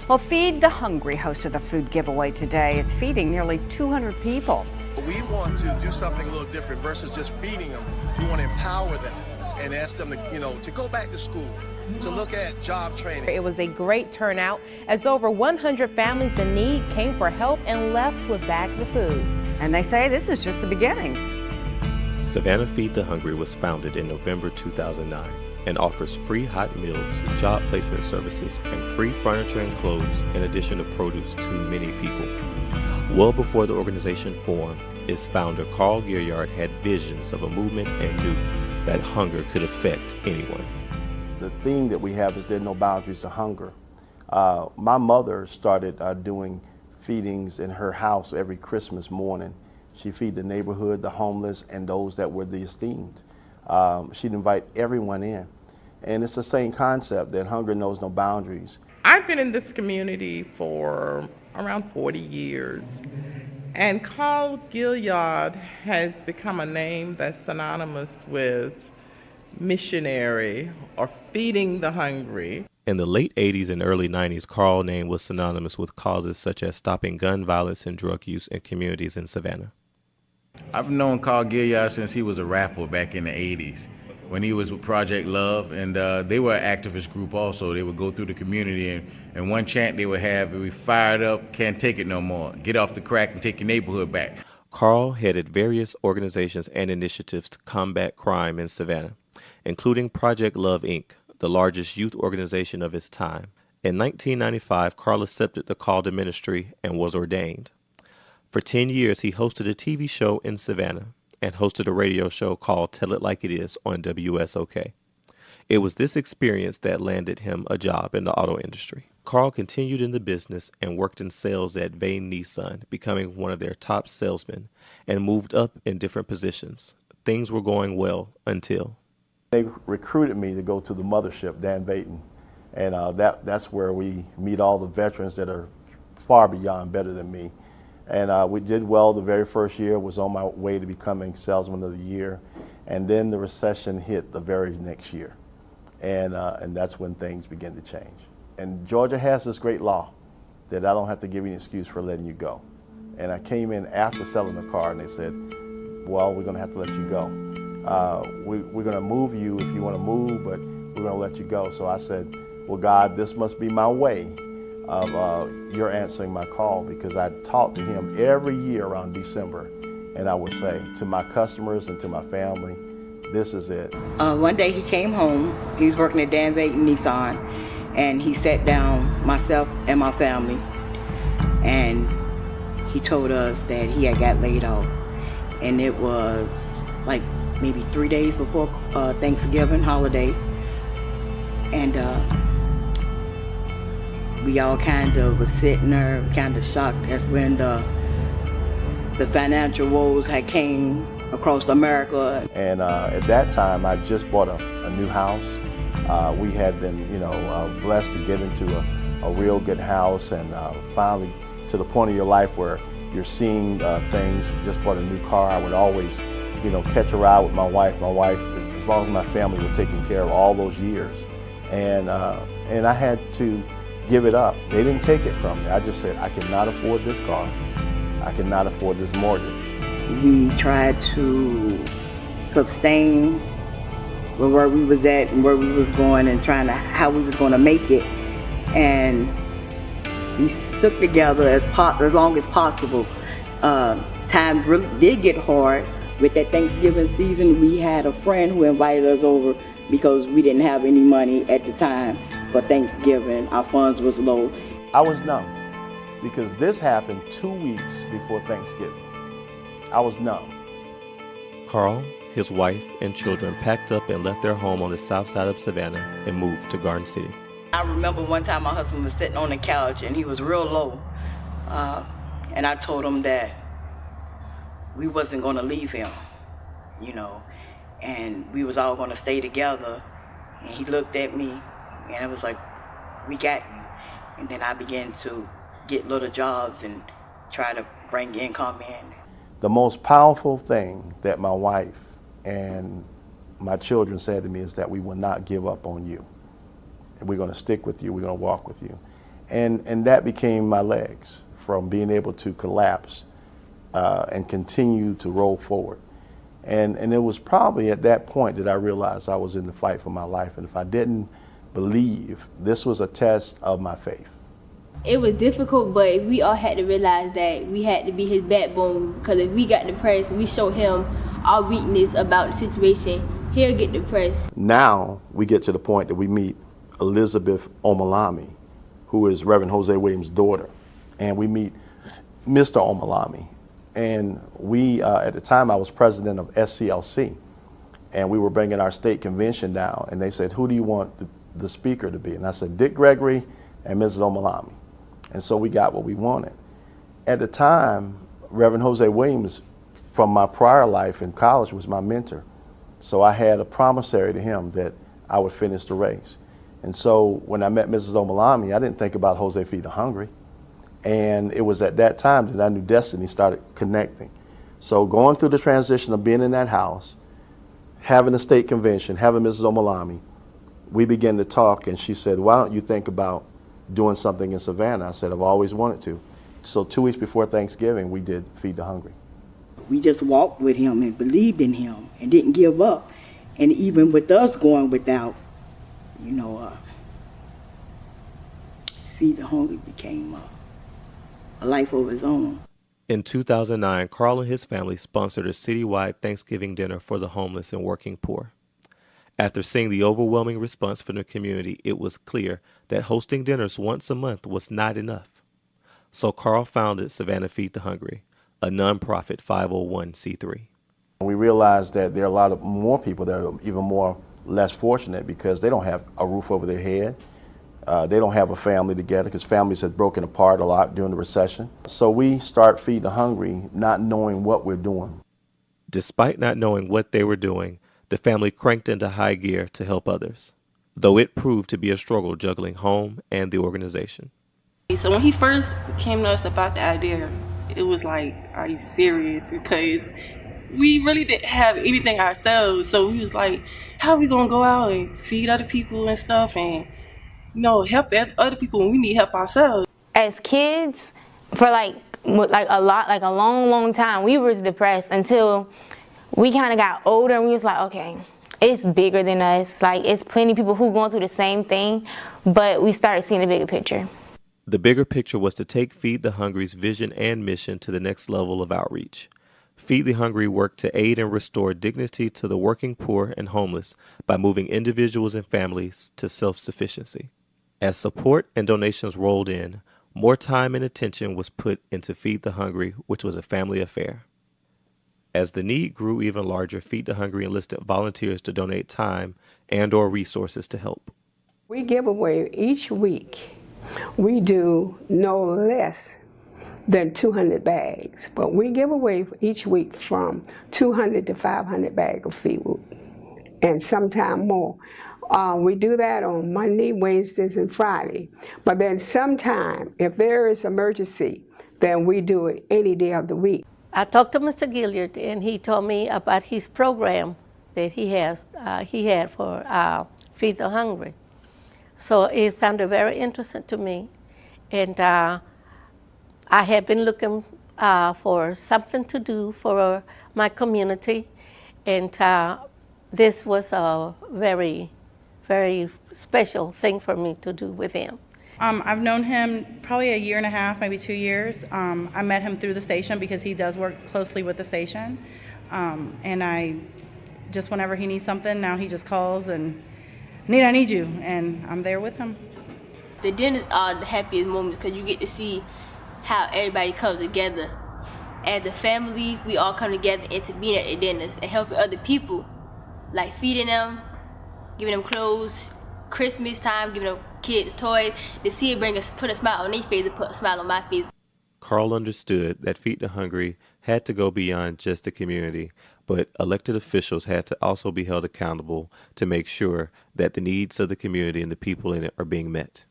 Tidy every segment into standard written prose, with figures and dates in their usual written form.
Well, Feed the Hungry hosted a food giveaway today. It's feeding nearly 200 people. We want to do something a little different versus just feeding them. We want to empower them and ask them to, to go back to school, to look at job training. It was a great turnout as over 100 families in need came for help and left with bags of food. And they say this is just the beginning. Savannah Feed the Hungry was founded in November 2009 and offers free hot meals, job placement services, and free furniture and clothes in addition to produce to many people. Well before the organization formed, its founder Carl Gilliard had visions of a movement and knew that hunger could affect anyone. The theme that we have is there are no boundaries to hunger. My mother started doing feedings in her house every Christmas morning. She'd feed the neighborhood, the homeless, and those that were the esteemed. She'd invite everyone in. And it's the same concept that hunger knows no boundaries. I've been in this community for around 40 years. And Carl Gilliard has become a name that's synonymous with missionary or feeding the hungry. In the late 80s and early 90s, Carl's name was synonymous with causes such as stopping gun violence and drug use in communities in Savannah. I've known Carl Gilliard since he was a rapper back in the 80s when he was with Project Love, and they were an activist group also. They would go through the community, and one chant they would have, "We fired up, can't take it no more. Get off the crack and take your neighborhood back." Carl headed various organizations and initiatives to combat crime in Savannah, including Project Love, Inc., the largest youth organization of its time. In 1995, Carl accepted the call to ministry and was ordained. For 10 years, he hosted a TV show in Savannah and hosted a radio show called Tell It Like It Is on WSOK. It was this experience that landed him a job in the auto industry. Carl continued in the business and worked in sales at Vane Nissan, becoming one of their top salesmen, and moved up in different positions. Things were going well until they recruited me to go to the mothership, Dan Vayton, and that's where we meet all the veterans that are far beyond better than me. And we did well the very first year, was on my way to becoming Salesman of the Year. And then the recession hit the very next year. And that's when things began to change. And Georgia has this great law that I don't have to give you an excuse for letting you go. And I came in after selling the car and they said, well, we're gonna have to let you go. We're gonna move you if you wanna move, but we're gonna let you go. So I said, well, God, this must be my way of you're answering my call, because I talked to him every year around December, and I would say to my customers and to my family, this is it. One day he came home, he was working at Dan Vayton Nissan, and he sat down, myself and my family, and he told us that he had got laid off. And it was like maybe 3 days before Thanksgiving holiday. And we all kind of was sitting there, kind of shocked. That's when the financial woes had came across America. And at that time, I just bought a new house. We had been, blessed to get into a real good house, and finally to the point of your life where you're seeing things. Just bought a new car. I would always, catch a ride with my wife. My wife, as long as my family were taken care of all those years. And I had to give it up. They didn't take it from me. I just said, I cannot afford this car. I cannot afford this mortgage. We tried to sustain where we was at and where we was going, and how we was going to make it. And we stuck together as long as possible. Times really did get hard. With that Thanksgiving season, we had a friend who invited us over because we didn't have any money at the time for Thanksgiving. Our funds was low. I was numb because this happened 2 weeks before Thanksgiving. I was numb. Carl, his wife, and children packed up and left their home on the south side of Savannah and moved to Garden City. I remember one time my husband was sitting on the couch and he was real low. And I told him that we wasn't gonna leave him, and we was all going to stay together. And he looked at me, and it was like, we got you. And then I began to get little jobs and try to bring income in. The most powerful thing that my wife and my children said to me is that we will not give up on you. And we're going to stick with you. We're going to walk with you. And that became my legs from being able to collapse and continue to roll forward. And it was probably at that point that I realized I was in the fight for my life. And if I didn't believe, this was a test of my faith. It was difficult, but we all had to realize that we had to be his backbone, because if we got depressed, we show him our weakness about the situation, he'll get depressed. Now we get to the point that we meet Elizabeth Omalami, who is Reverend Jose Williams' daughter, and we meet Mr. Omalami. And we, at the time I was president of SCLC, and we were bringing our state convention down, and they said, who do you want the speaker to be? And I said, Dick Gregory and Mrs. Omalami. And so we got what we wanted. At the time, Reverend Jose Williams, from my prior life in college, was my mentor. So I had a promissory to him that I would finish the race. And so when I met Mrs. Omalami, I didn't think about Jose Feed the Hungry. And it was at that time that I knew Destiny started connecting. So going through the transition of being in that house, having a state convention, having Mrs. Omalami, we began to talk, and she said, why don't you think about doing something in Savannah? I said, I've always wanted to. So 2 weeks before Thanksgiving, we did Feed the Hungry. We just walked with him and believed in him and didn't give up. And even with us going without, Feed the Hungry became a life of his own. In 2009, Carl and his family sponsored a citywide Thanksgiving dinner for the homeless and working poor. After seeing the overwhelming response from the community, it was clear that hosting dinners once a month was not enough. So Carl founded Savannah Feed the Hungry, a nonprofit 501c3. We realized that there are a lot of more people that are even more less fortunate because they don't have a roof over their head. They don't have a family together because families had broken apart a lot during the recession. So we start Feed the Hungry not knowing what we're doing. Despite not knowing what they were doing, the family cranked into high gear to help others, though it proved to be a struggle juggling home and the organization. So when he first came to us about the idea, it was like, are you serious? Because we really didn't have anything ourselves. So we was like, how are we going to go out and feed other people and stuff and, help other people when we need help ourselves? As kids, for a long time, we was depressed until we kind of got older and we was like, okay, it's bigger than us. Like, it's plenty of people who going through the same thing, but we started seeing the bigger picture. The bigger picture was to take Feed the Hungry's vision and mission to the next level of outreach. Feed the Hungry worked to aid and restore dignity to the working poor and homeless by moving individuals and families to self-sufficiency. As support and donations rolled in, more time and attention was put into Feed the Hungry, which was a family affair. As the need grew even larger, Feed the Hungry enlisted volunteers to donate time and/or resources to help. We give away each week. We do no less than 200 bags, but we give away each week from 200 to 500 bags of food, and sometimes more. We do that on Monday, Wednesdays, and Friday. But then sometime, if there is emergency, then we do it any day of the week. I talked to Mr. Gilliard, and he told me about his program that he had for Feed the Hungry. So it sounded very interesting to me, and I had been looking for something to do for my community, and this was a very, very special thing for me to do with him. I've known him probably a year and a half, maybe 2 years. I met him through the station because he does work closely with the station. And I just, whenever he needs something, now he just calls and, Nita, I need you. And I'm there with him. The dinners are the happiest moments because you get to see how everybody comes together. As a family, we all come together into being at the dinners and helping other people, like feeding them, giving them clothes, Christmas time, giving them kids toys. To see it put a smile on their face and put a smile on my face. Carl understood that Feed the Hungry had to go beyond just the community but elected officials had to also be held accountable to make sure that the needs of the community and the people in it are being met.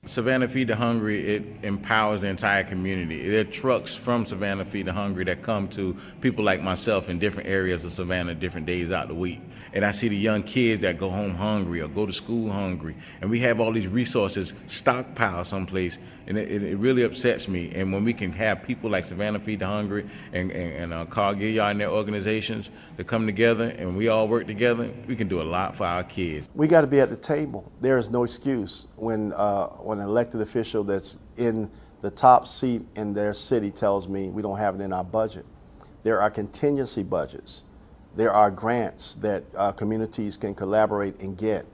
Savannah Feed the Hungry, it empowers the entire community. There are trucks from Savannah Feed the Hungry that come to people like myself in different areas of Savannah, different days out the week. And I see the young kids that go home hungry or go to school hungry. And we have all these resources stockpiled someplace, and it really upsets me. And when we can have people like Savannah Feed the Hungry and Carl Gilliard and their organizations to come together and we all work together, we can do a lot for our kids. We got to be at the table. There is no excuse when an elected official that's in the top seat in their city tells me we don't have it in our budget. There are contingency budgets. There are grants that communities can collaborate and get.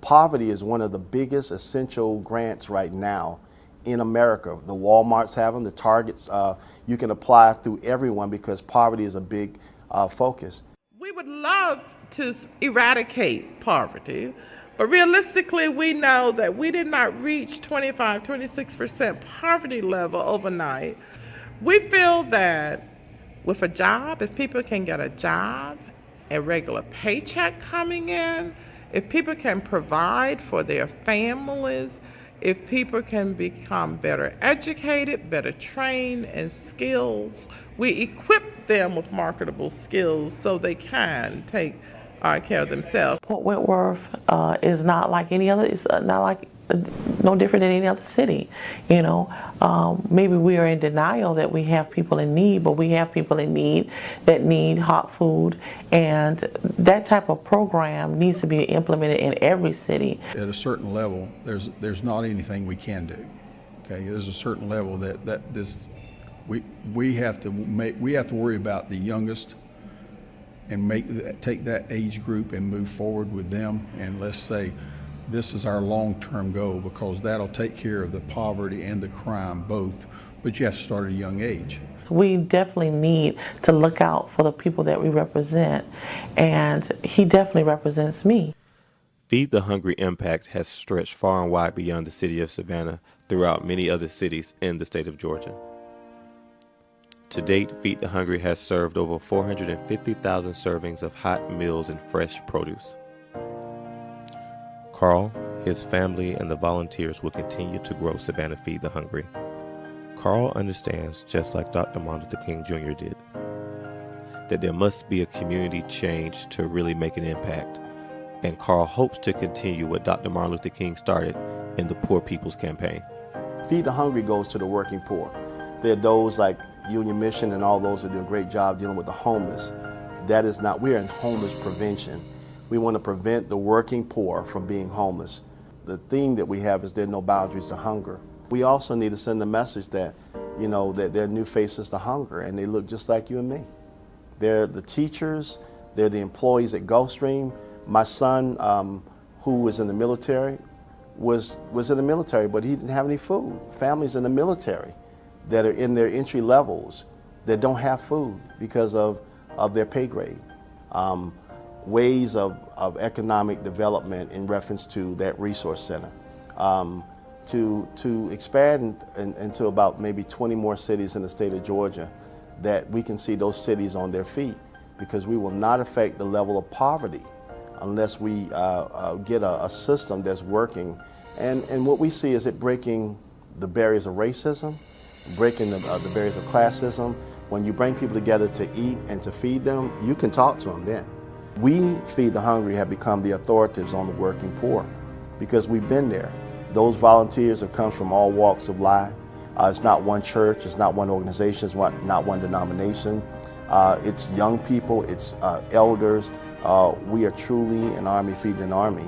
Poverty is one of the biggest essential grants right now in America. The Walmarts have them, the Targets. You can apply through everyone because poverty is a big focus. We would love to eradicate poverty, but realistically, we know that we did not reach 25, 26% poverty level overnight. We feel that with a job, if people can get a job, a regular paycheck coming in, if people can provide for their families, if people can become better educated, better trained in skills, we equip them with marketable skills so they can take care of themselves. Port Wentworth is not like any other, it's not like, no different than any other city. You know, maybe we are in denial that we have people in need, but we have people in need that need hot food, and that type of program needs to be implemented in every city. At a certain level, there's not anything we can do. Okay, there's a certain level that this we have to worry about the youngest and take that age group and move forward with them, and let's say this is our long-term goal, because that'll take care of the poverty and the crime both, but you have to start at a young age. We definitely need to look out for the people that we represent, and he definitely represents me. Feed the Hungry impact has stretched far and wide beyond the city of Savannah throughout many other cities in the state of Georgia. To date, Feed the Hungry has served over 450,000 servings of hot meals and fresh produce. Carl, his family, and the volunteers will continue to grow Savannah Feed the Hungry. Carl understands, just like Dr. Martin Luther King Jr. did, that there must be a community change to really make an impact. And Carl hopes to continue what Dr. Martin Luther King started in the Poor People's Campaign. Feed the Hungry goes to the working poor. There are those like Union Mission and all those that do a great job dealing with the homeless. That is not, we're in homeless prevention. We want to prevent the working poor from being homeless. The theme that we have is there are no boundaries to hunger. We also need to send the message that, you know, that there are new faces to hunger, and they look just like you and me. They're the teachers, they're the employees at Gulfstream. My son, who was in the military, was in the military, but he didn't have any food. Families in the military that are in their entry levels that don't have food because of their pay grade. Ways of economic development in reference to that resource center. To expand into about maybe 20 more cities in the state of Georgia, that we can see those cities on their feet, because we will not affect the level of poverty unless we get a system that's working. And what we see is it breaking the barriers of racism, breaking the barriers of classism. When you bring people together to eat and to feed them, you can talk to them then. We, Feed the Hungry, have become the authorities on the working poor because we've been there. Those volunteers have come from all walks of life. It's not one church, it's not one organization, it's not one denomination. It's young people, it's elders. We are truly an army feeding an army.